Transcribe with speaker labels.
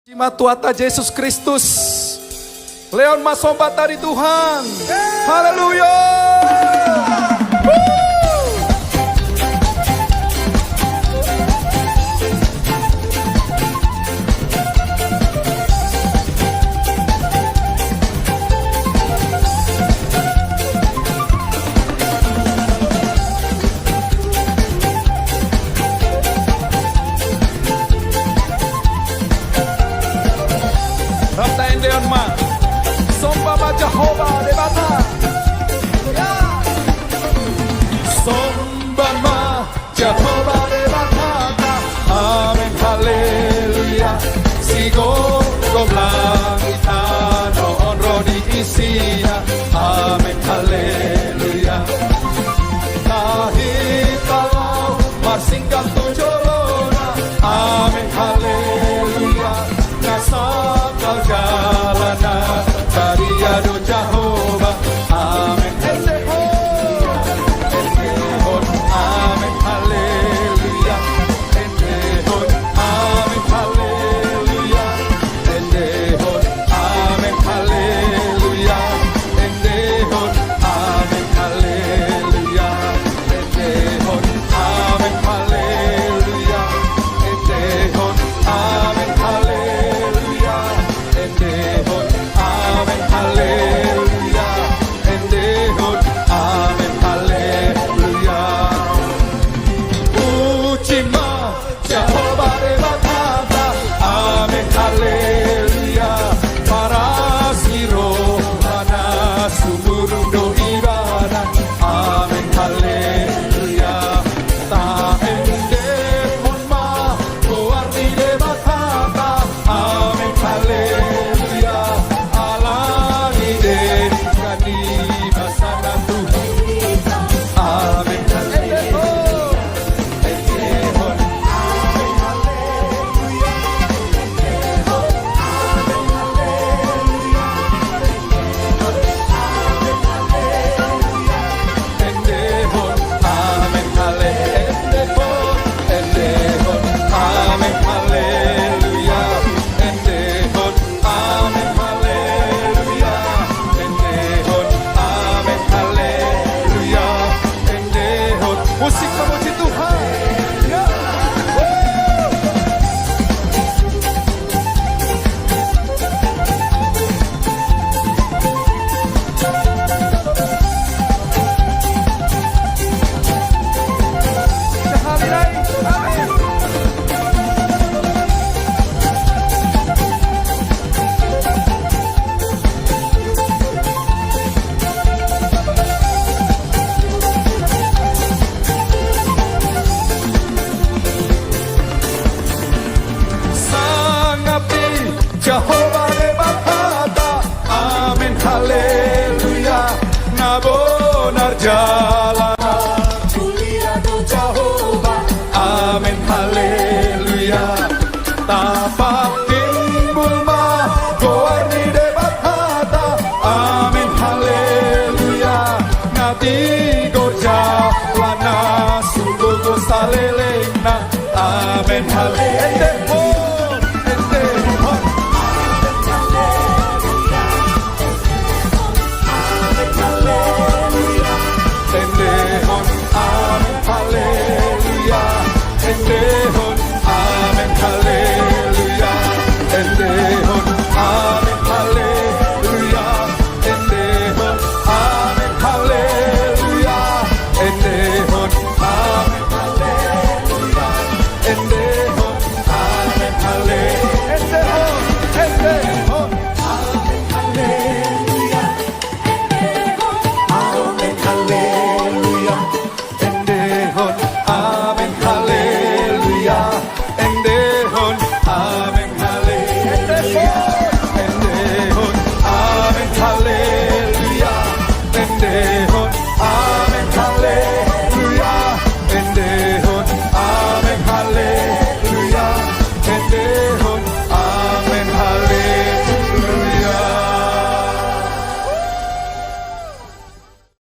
Speaker 1: Jimat Tuata Yesus Kristus. Leon masombat dari Tuhan. Haleluya. Raptain Leon ma. Sombama Jehovah debata. Sombama Jehovah debata. Amen haleluya. Sigo goblang itano onro di isia. Amen haleluya. Kahit kalau marsinggang tujolona. Amen haleluya. Nasa jalanan dari ado Jehovah. Amen endehon, amen haleluya. Endehon, amen haleluya. Endehon, amen haleluya. Endehon, amen haleluya. Endehon, amen haleluya. Endehon, amen haleluya. Endehon, amen haleluya. Endehon, amen haleluya. Ucima Jehovah debatata. Amen haleluya. Para siro mana sumurundo ibadah. Amen haleluya. Ta endehon ma kuarti debatata. Amen haleluya. Alani dedikani basana Tuhan. Amen haleluya. Endehon, amen haleluya. Endehon, amen haleluya. Endehon, amen haleluya. Endehon, amen haleluya. Endehon, amen haleluya. Endehon, amen haleluya. Endehon, musik memuji Tuhan. Ya. Sehari-hari. Amin. Sangapi Jehovah